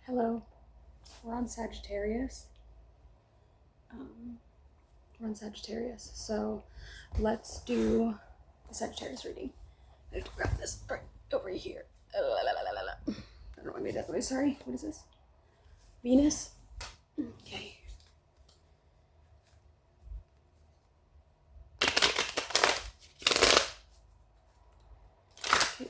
Hello, we're on Sagittarius. So let's do the Sagittarius reading. I have to grab this right over here. I don't know why I made that way. Sorry. What is this? Venus? Okay.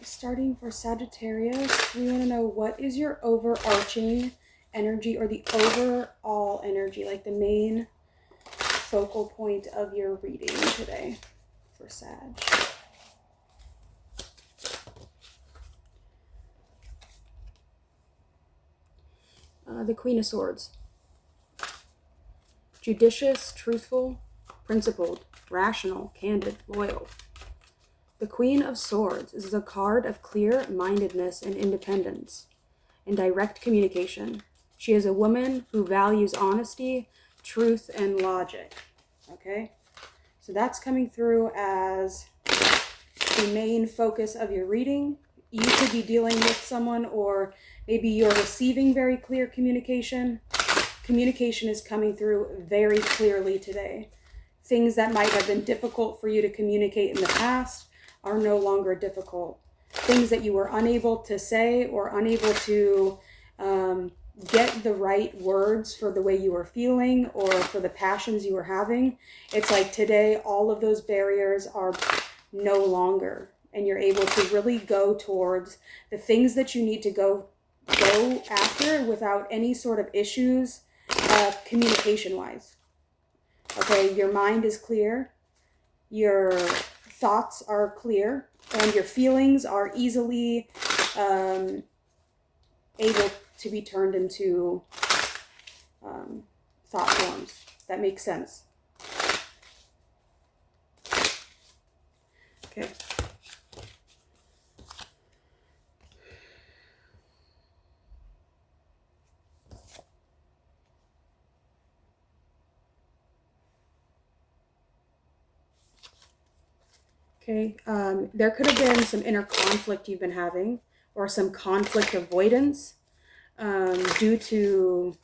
Starting for Sagittarius, we want to know what is your overarching energy or the overall energy, like the main focal point of your reading today for Sag. The Queen of Swords. Judicious, truthful, principled, rational, candid, loyal. The Queen of Swords is a card of clear-mindedness and independence and direct communication. She is a woman who values honesty, truth, and logic. Okay? So that's coming through as the main focus of your reading. You could be dealing with someone, or maybe you're receiving very clear communication. Communication is coming through very clearly today. Things that might have been difficult for you to communicate in the past are no longer difficult. Things that you were unable to say or unable to get the right words for the way you were feeling or for the passions you were having. It's like today, all of those barriers are no longer, and you're able to really go towards the things that you need to go after without any sort of issues communication-wise. Okay, your mind is clear, your thoughts are clear, and your feelings are easily able to be turned into thought forms. That makes sense. Okay. Okay, there could have been some inner conflict you've been having, or some conflict avoidance due to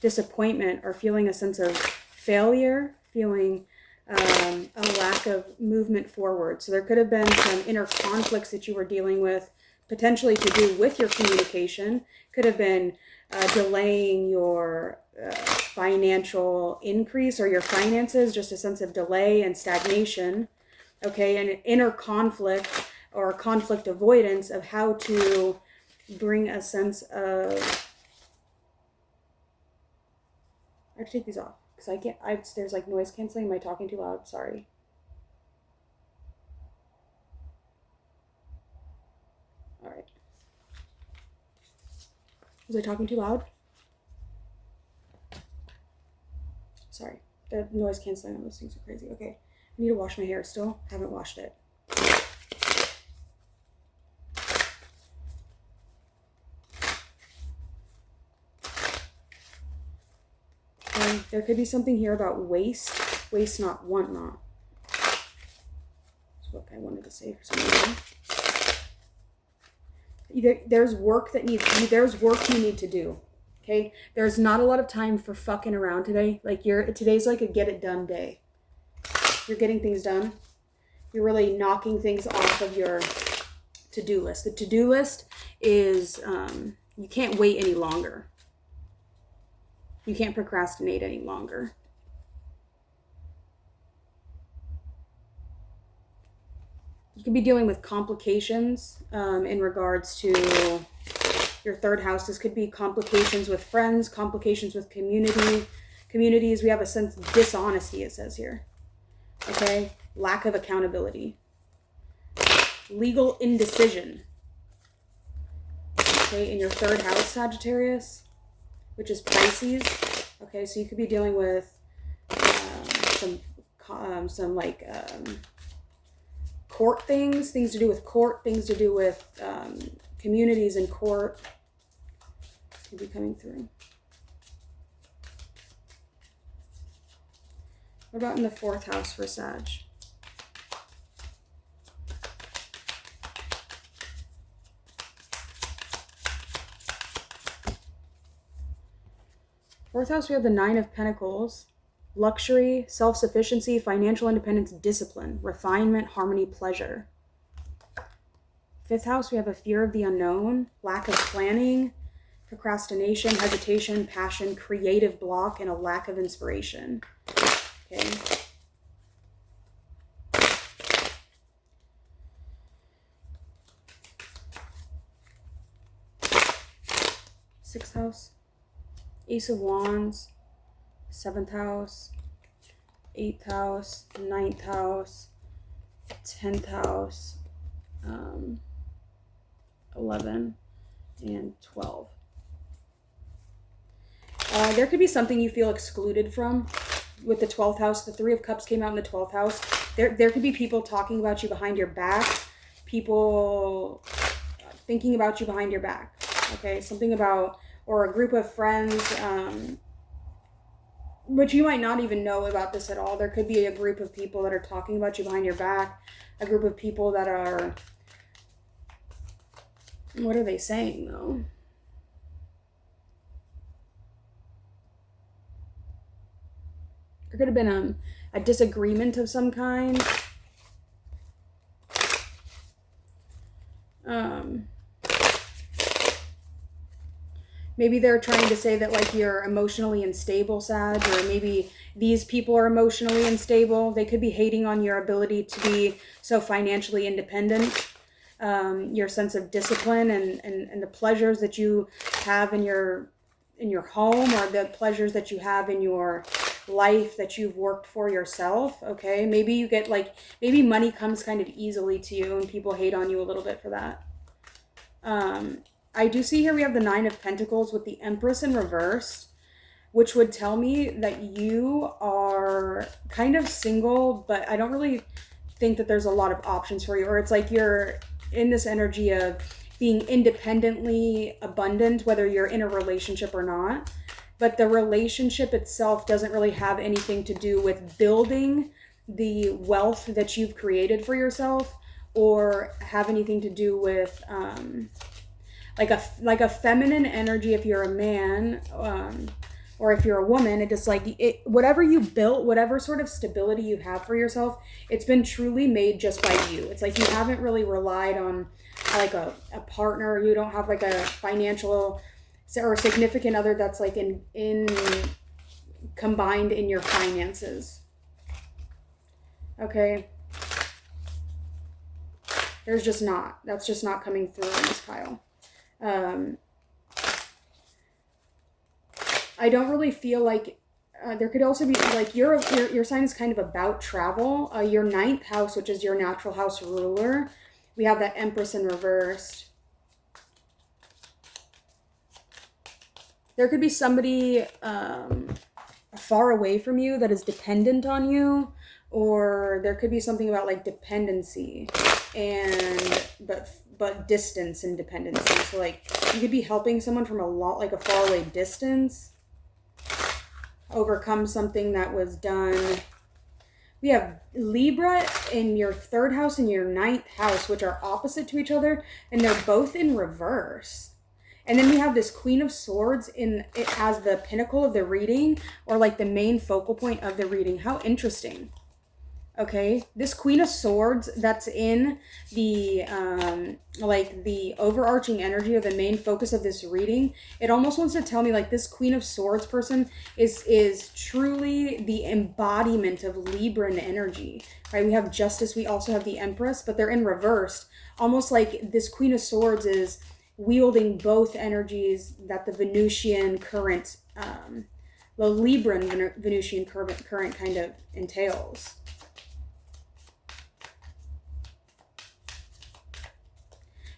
disappointment or feeling a sense of failure, feeling a lack of movement forward. So there could have been some inner conflicts that you were dealing with, potentially to do with your communication. Could have been delaying your financial increase or your finances, just a sense of delay and stagnation. Okay, and an inner conflict or conflict avoidance of how to bring a sense of... I have to take these off because I can't. There's like noise canceling. Am I talking too loud? Sorry. All right. Was I talking too loud? Sorry. The noise canceling on those things are crazy. Okay. I need to wash my hair still. Haven't washed it. And there could be something here about waste. Waste not, want not. That's what I wanted to say for some reason. There's work you need to do. Okay? There's not a lot of time for fucking around today. Like today's like a get it done day. You're getting things done. You're really knocking things off of your to-do list. The to-do list is, you can't wait any longer. You can't procrastinate any longer. You could be dealing with complications in regards to your third house. This could be complications with friends, complications with communities. We have a sense of dishonesty, it says here. Okay, lack of accountability, legal indecision. Okay, in your third house, Sagittarius, which is Pisces. Okay, so you could be dealing with some court things to do with court, things to do with communities and court. Could be coming through. What about in the fourth house for Sag? Fourth house, we have the Nine of Pentacles. Luxury, self-sufficiency, financial independence, discipline, refinement, harmony, pleasure. Fifth house, we have a fear of the unknown, lack of planning, procrastination, hesitation, passion, creative block, and a lack of inspiration. Okay. Sixth house, Ace of Wands, seventh house, eighth house, ninth house, 10th house, 11, and 12. There could be something you feel excluded from with the 12th house. The Three of Cups came out in the 12th house. There could be people talking about you behind your back, people thinking about you behind your back. Okay, something about, or a group of friends, but you might not even know about this at all. There could be a group of people that are talking about you behind your back, a group of people that are, what are they saying though? There could have been a disagreement of some kind. Maybe they're trying to say that like you're emotionally unstable, Sag, or maybe these people are emotionally unstable. They could be hating on your ability to be so financially independent, your sense of discipline and the pleasures that you have in your home, or the pleasures that you have in your life that you've worked for yourself. Okay, maybe you get like, maybe money comes kind of easily to you and people hate on you a little bit for that. I do see here we have the Nine of Pentacles with the Empress in reverse, which would tell me that you are kind of single, but I don't really think that there's a lot of options for you. Or it's like you're in this energy of being independently abundant, whether you're in a relationship or not. But the relationship itself doesn't really have anything to do with building the wealth that you've created for yourself, or have anything to do with like a feminine energy if you're a man, or if you're a woman. It just like whatever you built, whatever sort of stability you have for yourself, it's been truly made just by you. It's like you haven't really relied on like a partner. You don't have like a financial or significant other that's like in combined in your finances. Okay. There's just not. That's just not coming through in this pile. I don't really feel like there could also be like your sign is kind of about travel. Your ninth house, which is your natural house ruler, we have that Empress in reversed. There could be somebody far away from you that is dependent on you, or there could be something about like dependency and but distance and dependency. So like you could be helping someone from a far away distance overcome something that was done. We have Libra in your third house and your ninth house, which are opposite to each other, and they're both in reverse. And then we have this Queen of Swords it as the pinnacle of the reading, or like the main focal point of the reading. How interesting. Okay, this Queen of Swords that's in the like the overarching energy of the main focus of this reading, it almost wants to tell me like this Queen of Swords person is truly the embodiment of Libran energy, right? We have Justice, we also have the Empress, but they're in reverse. Almost like this Queen of Swords is wielding both energies that the Venusian current, the Libran Venusian current kind of entails.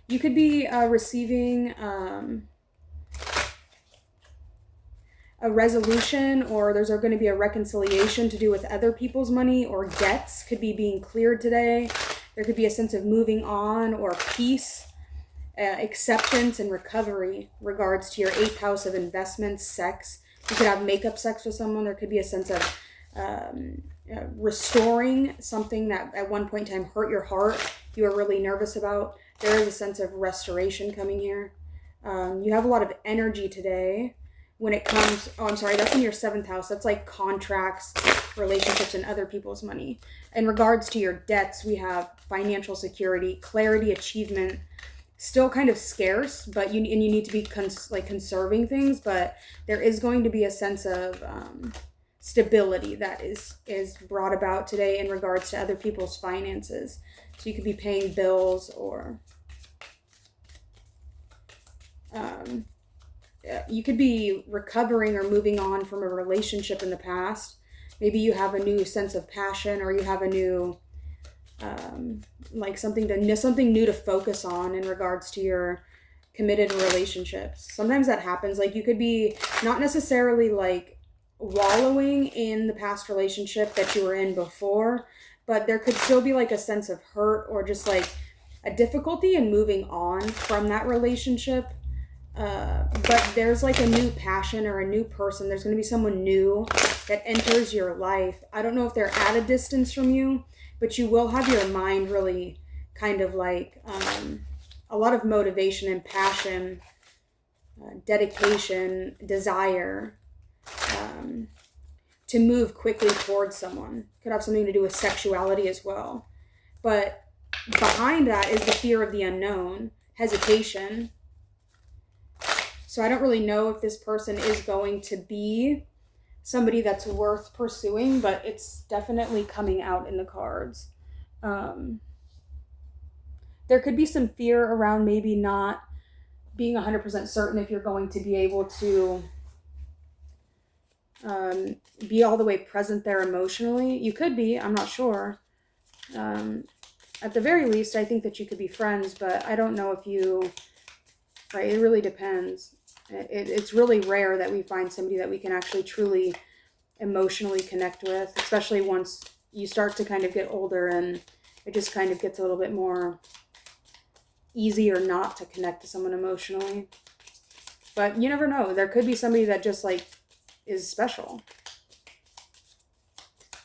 You could be receiving a resolution, or there's going to be a reconciliation to do with other people's money, or debts could be being cleared today. There could be a sense of moving on or peace, acceptance and recovery regards to your eighth house of investments, sex. You could have makeup sex with someone. There could be a sense of restoring something that at one point in time hurt your heart, you were really nervous about. There is a sense of restoration coming here. You have a lot of energy today, when it comes, oh, I'm sorry, that's in your 7th house. That's like contracts, relationships, and other people's money. In regards to your debts, we have financial security, clarity, achievement, still kind of scarce, but you need to be conserving things, but there is going to be a sense of stability that is brought about today in regards to other people's finances. So you could be paying bills, or you could be recovering or moving on from a relationship in the past. Maybe you have a new sense of passion, or you have a new something new to focus on in regards to your committed relationships. Sometimes that happens. Like, you could be not necessarily like wallowing in the past relationship that you were in before, but there could still be like a sense of hurt, or just like a difficulty in moving on from that relationship. But there's like a new passion or a new person. There's going to be someone new that enters your life. I don't know if they're at a distance from you, but you will have your mind really kind of like a lot of motivation and passion, dedication, desire to move quickly towards someone. Could have something to do with sexuality as well. But behind that is the fear of the unknown, hesitation. So I don't really know if this person is going to be somebody that's worth pursuing, but it's definitely coming out in the cards. There could be some fear around maybe not being 100% certain if you're going to be able to be all the way present there emotionally. You could be, I'm not sure. At the very least, I think that you could be friends, but I don't know if you, right, it really depends. It's really rare that we find somebody that we can actually truly emotionally connect with, especially once you start to kind of get older and it just kind of gets a little bit more easier not to connect to someone emotionally. But you never know. There could be somebody that just like is special.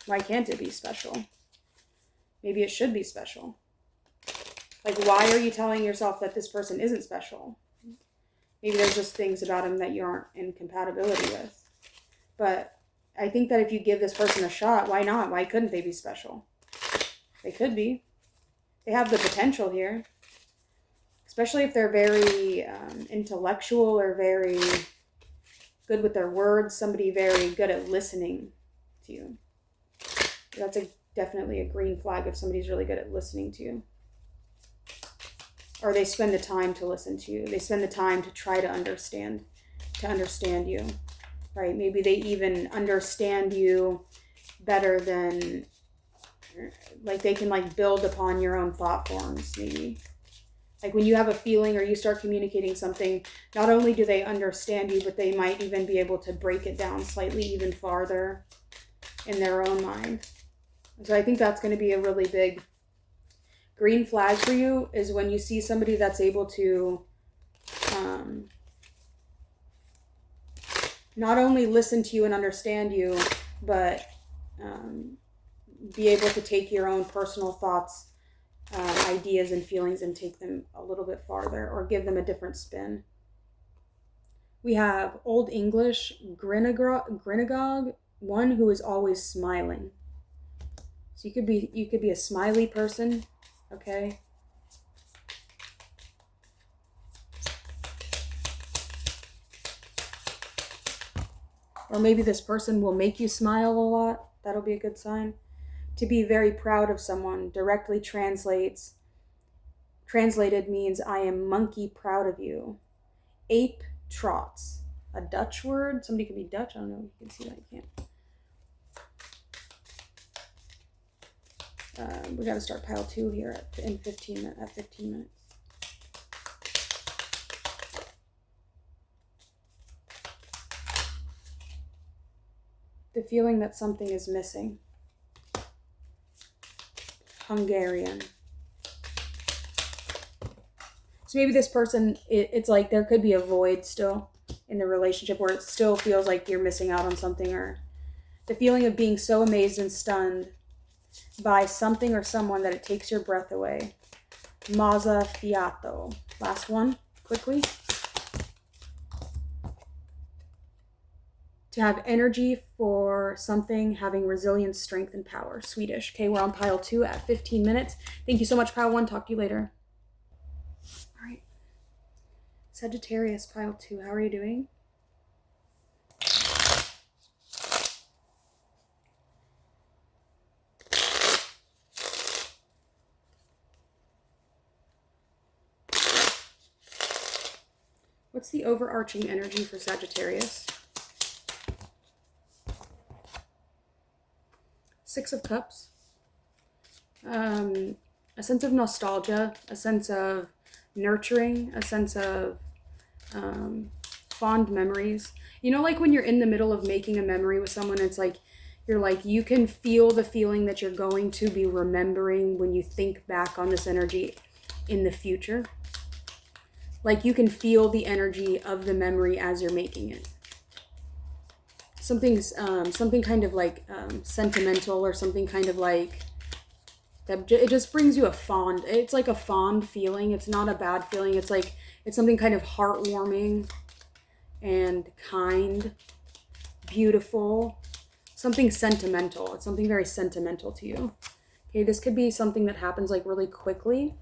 Why can't it be special? Maybe it should be special. Like, why are you telling yourself that this person isn't special? Maybe there's just things about him that you aren't in compatibility with. But I think that if you give this person a shot, why not? Why couldn't they be special? They could be. They have the potential here. Especially if they're very intellectual or very good with their words. Somebody very good at listening to you. That's definitely a green flag if somebody's really good at listening to you. Or they spend the time to listen to you. They spend the time to try to understand you, right? Maybe they even understand you better than, like, they can like build upon your own thought forms, maybe. Like when you have a feeling or you start communicating something, not only do they understand you, but they might even be able to break it down slightly even farther in their own mind. So I think that's going to be a really big green flag for you, is when you see somebody that's able to not only listen to you and understand you, but be able to take your own personal thoughts, ideas and feelings and take them a little bit farther or give them a different spin. We have Old English, Grinagog, one who is always smiling. So you could be a smiley person, okay? Or maybe this person will make you smile a lot. That'll be a good sign. To be very proud of someone directly translated means I am monkey proud of you. Ape trots, a Dutch word. Somebody could be Dutch. I don't know. You can see that. I can't. We got to start pile 2 here at 15 minutes. The feeling that something is missing. Hungarian. So maybe this person, it's like there could be a void still in the relationship where it still feels like you're missing out on something, or the feeling of being so amazed and stunned by something or someone that it takes your breath away. Mazza fiato. Last one, quickly. To have energy for something, having resilience, strength, and power. Swedish. Okay, we're on pile 2 at 15 minutes. Thank you so much, pile 1. Talk to you later. All right. Sagittarius, pile 2. How are you doing? What's the overarching energy for Sagittarius? 6 of Cups. A sense of nostalgia, a sense of nurturing, a sense of fond memories. You know, like when you're in the middle of making a memory with someone, it's like you can feel the feeling that you're going to be remembering when you think back on this energy in the future. Like you can feel the energy of the memory as you're making it. Something kind of like sentimental, or something kind of like that. It just brings you it's like a fond feeling. It's not a bad feeling. It's like, it's something kind of heartwarming and kind, beautiful, something sentimental. It's something very sentimental to you. Okay, this could be something that happens like really quickly.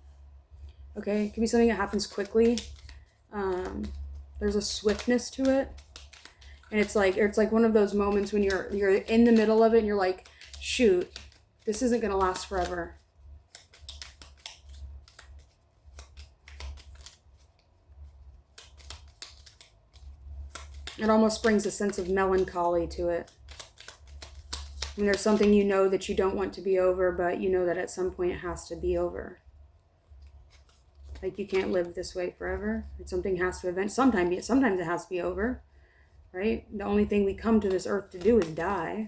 Okay, it could be something that happens quickly. There's a swiftness to it. And it's like one of those moments when you're in the middle of it and you're like, shoot, this isn't going to last forever. It almost brings a sense of melancholy to it. When there's something you know that you don't want to be over, but you know that at some point it has to be over. Like you can't live this way forever. Something has to sometimes it has to be over, right? The only thing we come to this earth to do is die,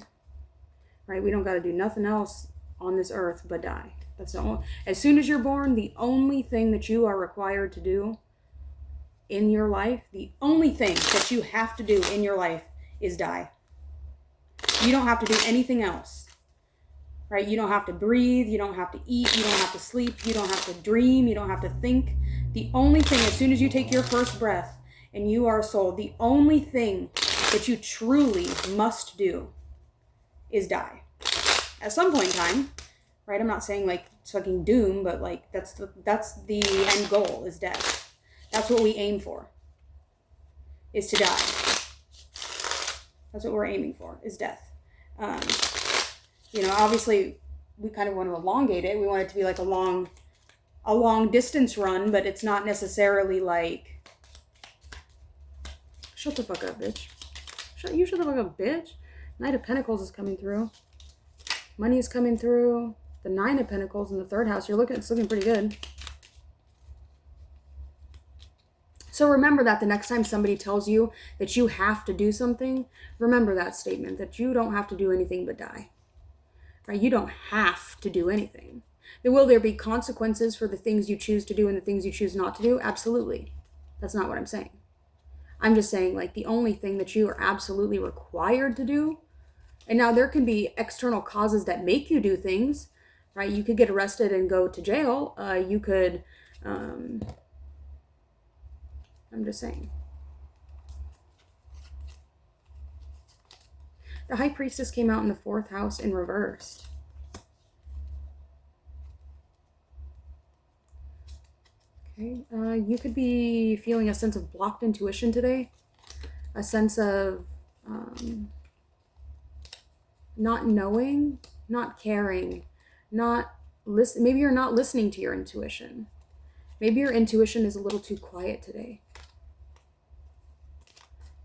right? We don't got to do nothing else on this earth but die. That's the only, as soon as you're born, the only thing that you are required to do in your life, the only thing that you have to do in your life is die. You don't have to do anything else, right? You don't have to breathe. You don't have to eat. You don't have to sleep. You don't have to dream. You don't have to think. The only thing, as soon as you take your first breath and you are a soul, the only thing that you truly must do is die. At some point in time, right? I'm not saying like it's fucking doom, but like that's the end goal is death. That's what we aim for, is to die. That's what we're aiming for, is death. Obviously we kind of want to elongate it. We want it to be like a long distance run, but it's not necessarily like, shut the fuck up, bitch. Shut the fuck up, bitch. Knight of Pentacles is coming through. Money is coming through. The 9 of Pentacles in the 3rd house. It's looking pretty good. So remember that the next time somebody tells you that you have to do something, remember that statement, that you don't have to do anything but die. Right? You don't have to do anything. Will there be consequences for the things you choose to do and the things you choose not to do? Absolutely. That's not what I'm saying. I'm just saying, like, the only thing that you are absolutely required to do, and now there can be external causes that make you do things, right? You could get arrested and go to jail. You could, I'm just saying. The High Priestess came out in the 4th house in reversed. Okay, you could be feeling a sense of blocked intuition today. A sense of not knowing, not caring, not listen. Maybe you're not listening to your intuition. Maybe your intuition is a little too quiet today.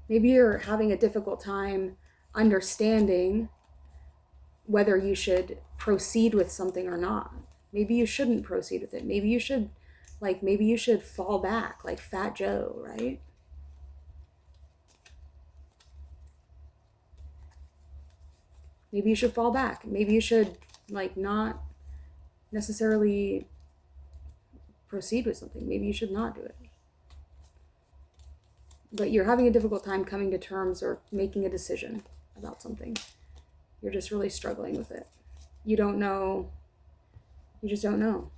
Maybe you're having a difficult time understanding whether you should proceed with something or not. Maybe you shouldn't proceed with it. Maybe you should fall back like Fat Joe, right? Maybe you should fall back. Maybe you should not necessarily proceed with something. Maybe you should not do it. But you're having a difficult time coming to terms or making a decision about something. You're just really struggling with it. You don't know. You just don't know.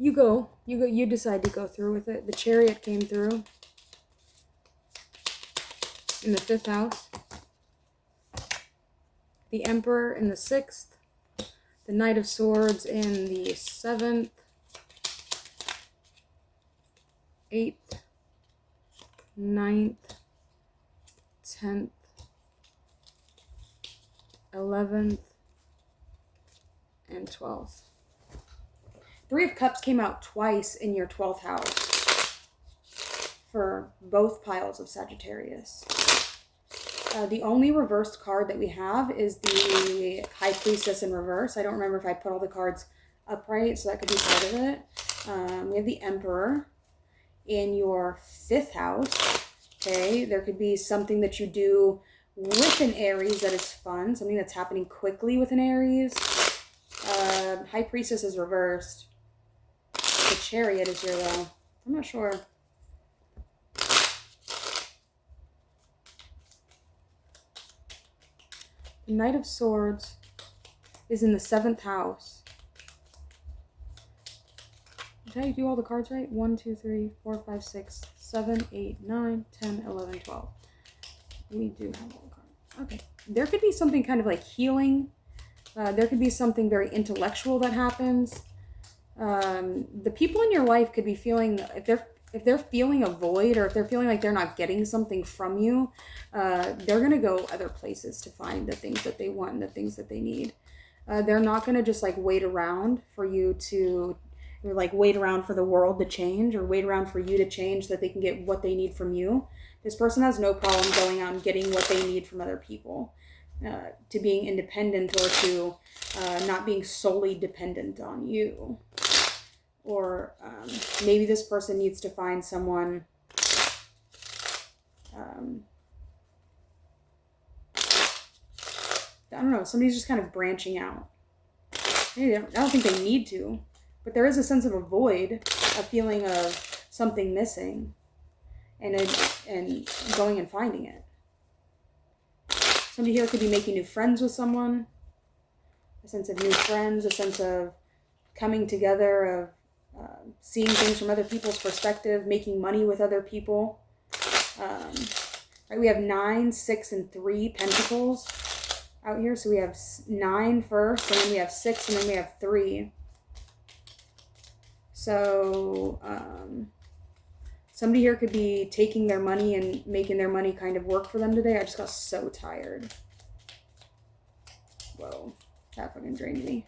You decide to go through with it. The Chariot came through in the 5th house. The Emperor in the 6th. The Knight of Swords in the 7th. 8th. 9th. 10th. 11th. And 12th. 3 of Cups came out twice in your 12th house for both piles of Sagittarius. The only reversed card that we have is the High Priestess in reverse. I don't remember if I put all the cards upright, so that could be part of it. We have the Emperor in your 5th house. Okay, there could be something that you do with an Aries that is fun, something that's happening quickly with an Aries. High Priestess is reversed. The Chariot is here, though. I'm not sure. The Knight of Swords is in the 7th house. Did I do all the cards right? 1, 2, 3, 4, 5, 6, 7, 8, 9, 10, 11, 12. We do have all the cards. Okay. There could be something kind of like healing. There could be something very intellectual that happens. The people in your life could be feeling, if they're feeling a void, or if they're feeling like they're not getting something from you, they're going to go other places to find the things that they want, the things that they need. They're not going to just like wait around for you to, or like wait around for the world to change, or wait around for you to change so that they can get what they need from you. This person has no problem going out and getting what they need from other people, to being independent, or to not being solely dependent on you. Or maybe this person needs to find someone I don't know, somebody's just kind of branching out. Maybe I don't think they need to, but there is a sense of a void, a feeling of something missing, and going and finding it. Somebody here could be making new friends with someone, a sense of new friends, a sense of coming together, of seeing things from other people's perspective, making money with other people. Right, we have 9, 6, and 3 Pentacles out here. So we have 9 first, and then we have 6, and then we have 3. So somebody here could be taking their money and making their money kind of work for them today. I just got so tired. Whoa, that fucking drained me.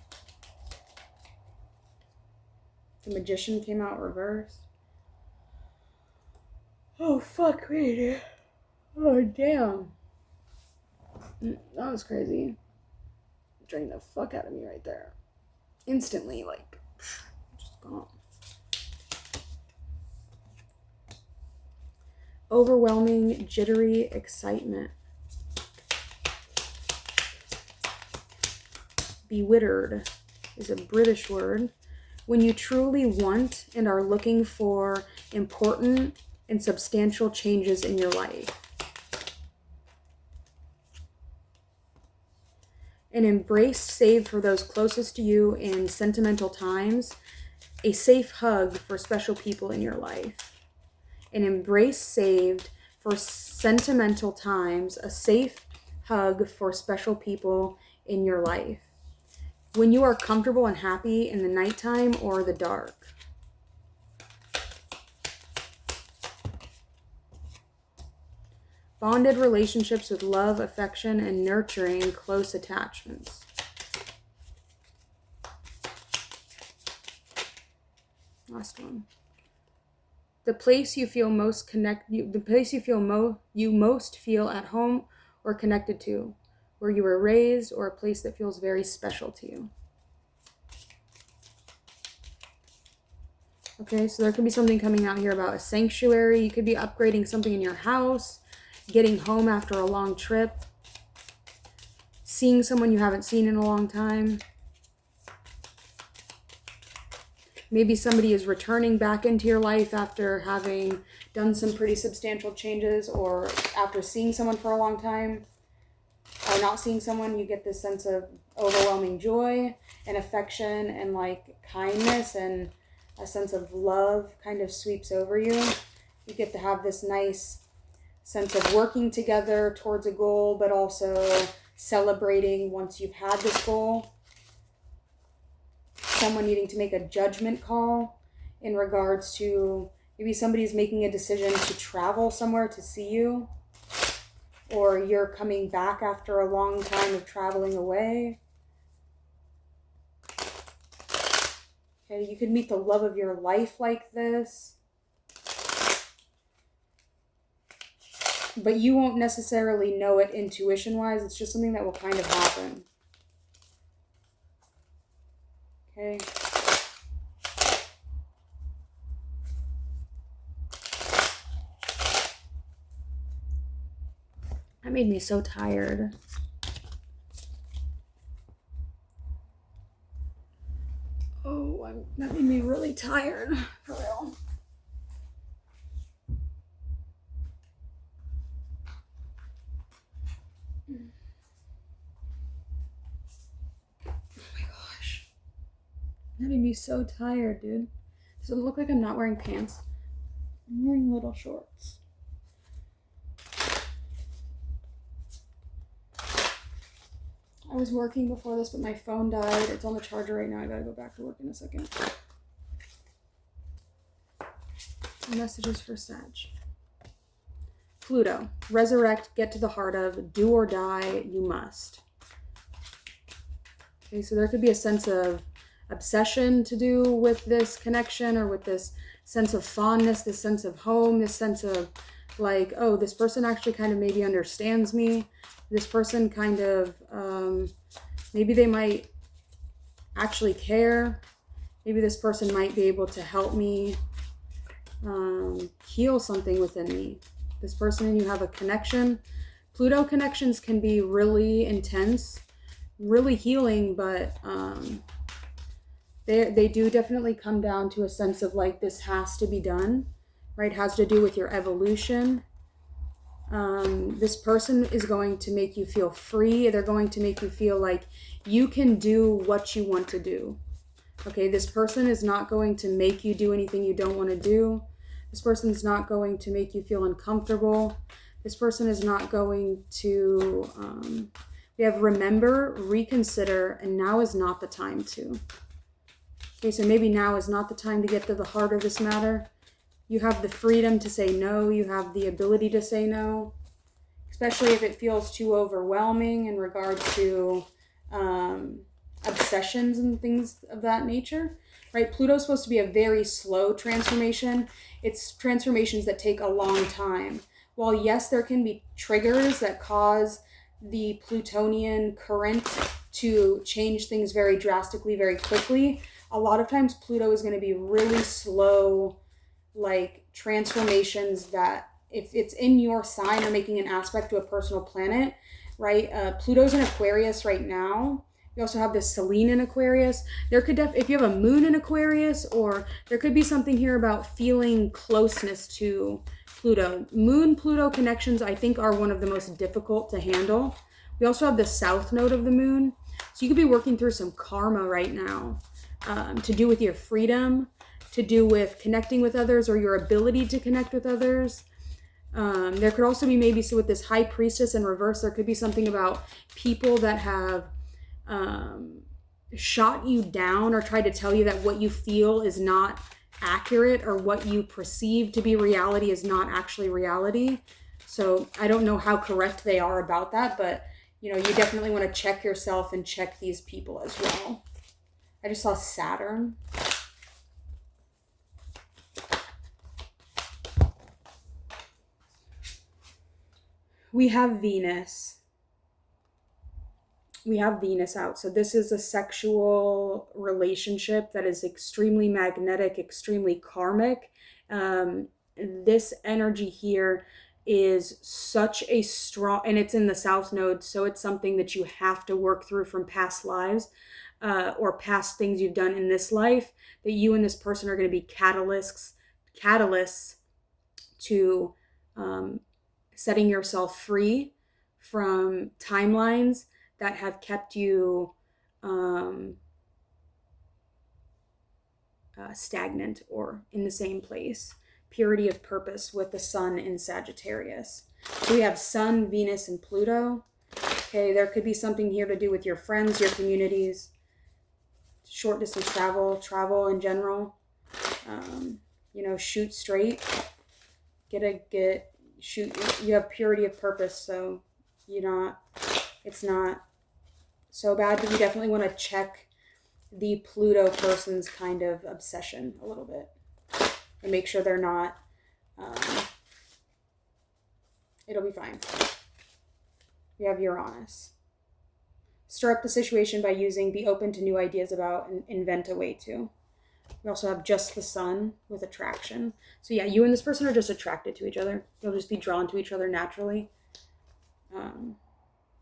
The Magician came out reversed. Oh, fuck me, dude. Oh, damn. That was crazy. Drained the fuck out of me right there. Instantly, like, just gone. Overwhelming, jittery excitement. Bewittered is a British word. When you truly want and are looking for important and substantial changes in your life. An embrace saved for those closest to you in sentimental times. A safe hug for special people in your life. An embrace saved for sentimental times. A safe hug for special people in your life. When you are comfortable and happy in the nighttime or the dark. Bonded relationships with love, affection, and nurturing close attachments. Last one. The place you feel most the place you most feel at home or connected to, where you were raised, or a place that feels very special to you. Okay, so there could be something coming out here about a sanctuary. You could be upgrading something in your house, getting home after a long trip, seeing someone you haven't seen in a long time. Maybe somebody is returning back into your life after having done some pretty substantial changes, or after seeing someone for a long time, or not seeing someone. You get this sense of overwhelming joy and affection and like kindness and a sense of love kind of sweeps over you. You get to have this nice sense of working together towards a goal, but also celebrating once you've had this goal. Someone needing to make a judgment call in regards to maybe somebody's making a decision to travel somewhere to see you, or you're coming back after a long time of traveling away. Okay, you could meet the love of your life like this. But you won't necessarily know it intuition-wise. It's just something that will kind of happen. Okay. That made me so tired. Oh, that made me really tired, for real. That made me so tired, dude. Does it look like I'm not wearing pants? I'm wearing little shorts. I was working before this, but my phone died. It's on the charger right now. I gotta go back to work in a second. Messages for Sag. Pluto. Resurrect, get to the heart of, do or die, you must. Okay, so there could be a sense of obsession to do with this connection, or with this sense of fondness, this sense of home, this sense of like, oh, this person actually kind of maybe understands me. This person kind of, maybe they might actually care. Maybe this person might be able to help me heal something within me. This person and you have a connection. Pluto connections can be really intense, really healing, but they do definitely come down to a sense of like, this has to be done, right? It has to do with your evolution. This person is going to make you feel free. They're going to make you feel like you can do what you want to do. Okay, this person is not going to make you do anything you don't want to do. This person is not going to make you feel uncomfortable. This person is not going to, we have remember, reconsider, and now is not the time to. Okay, so maybe now is not the time to get to the heart of this matter. You have the freedom to say no. You have the ability to say no, especially if it feels too overwhelming in regards to obsessions and things of that nature, right? Pluto's supposed to be a very slow transformation. It's transformations that take a long time. While yes, there can be triggers that cause the Plutonian current to change things very drastically, very quickly, a lot of times Pluto is going to be really slow, like transformations that if it's in your sign or making an aspect to a personal planet, right? Pluto's in Aquarius right now. You also have this Selene in Aquarius. There could if you have a moon in Aquarius, or there could be something here about feeling closeness to Pluto. Moon-Pluto connections, I think, are one of the most difficult to handle. We also have the south node of the moon. So you could be working through some karma right now, to do with your freedom, to do with connecting with others, or your ability to connect with others. There could also be maybe, so with this High Priestess in reverse, there could be something about people that have shot you down or tried to tell you that what you feel is not accurate, or what you perceive to be reality is not actually reality. So I don't know how correct they are about that, but you know, you definitely want to check yourself and check these people as well. I just saw Saturn. We have Venus. We have Venus out. So this is a sexual relationship that is extremely magnetic, extremely karmic. This energy here is such a strong, and it's in the South Node, so it's something that you have to work through from past lives, or past things you've done in this life, that you and this person are going to be catalysts to setting yourself free from timelines that have kept you stagnant or in the same place. Purity of purpose with the sun in Sagittarius. So we have Sun, Venus, and Pluto. Okay, there could be something here to do with your friends, your communities, short distance travel in general. Shoot straight. Shoot. You have purity of purpose, so it's not so bad, but you definitely want to check the Pluto person's kind of obsession a little bit and make sure they're not. It'll be fine. We have Uranus. Stir up the situation by be open to new ideas about and invent a way to. We also have just the sun with attraction. So yeah, you and this person are just attracted to each other. You'll just be drawn to each other naturally.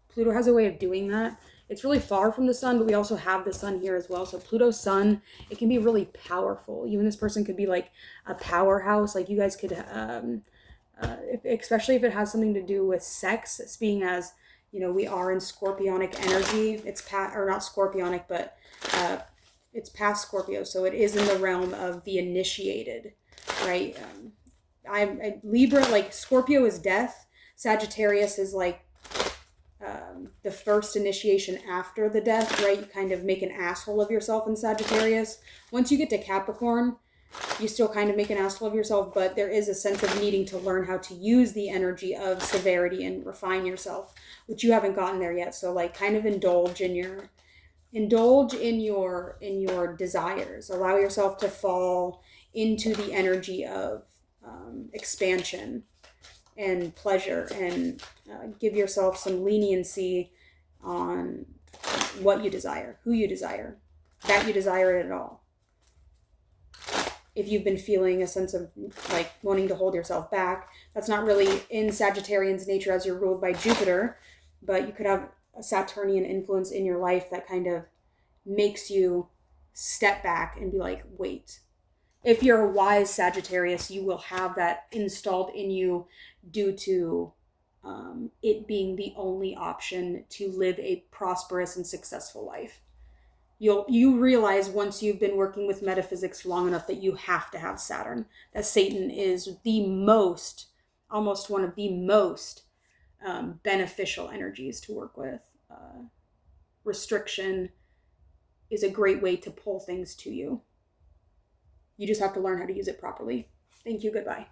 Pluto has a way of doing that. It's really far from the sun, but we also have the sun here as well. So Pluto's sun, it can be really powerful. You and this person could be like a powerhouse. Like you guys could, especially if it has something to do with sex, being as, we are in scorpionic energy. It's not scorpionic, but it's past Scorpio. So it is in the realm of the initiated, right? I'm Libra, like Scorpio is death. Sagittarius is like, the first initiation after the death, right? You kind of make an asshole of yourself in Sagittarius. Once you get to Capricorn, you still kind of make an asshole of yourself, but there is a sense of needing to learn how to use the energy of severity and refine yourself, which you haven't gotten there yet. So like kind of indulge in your desires. Allow yourself to fall into the energy of expansion and pleasure, and give yourself some leniency on what you desire, who you desire, that you desire it at all. If you've been feeling a sense of like wanting to hold yourself back, that's not really in Sagittarian's nature as you're ruled by Jupiter, but you could have a Saturnian influence in your life that kind of makes you step back and be like, wait. If you're a wise Sagittarius, you will have that installed in you due to it being the only option to live a prosperous and successful life. You realize once you've been working with metaphysics long enough that you have to have Saturn, that Satan is almost one of the most beneficial energies to work with. Restriction is a great way to pull things to you. You just have to learn how to use it properly. Thank you. Goodbye.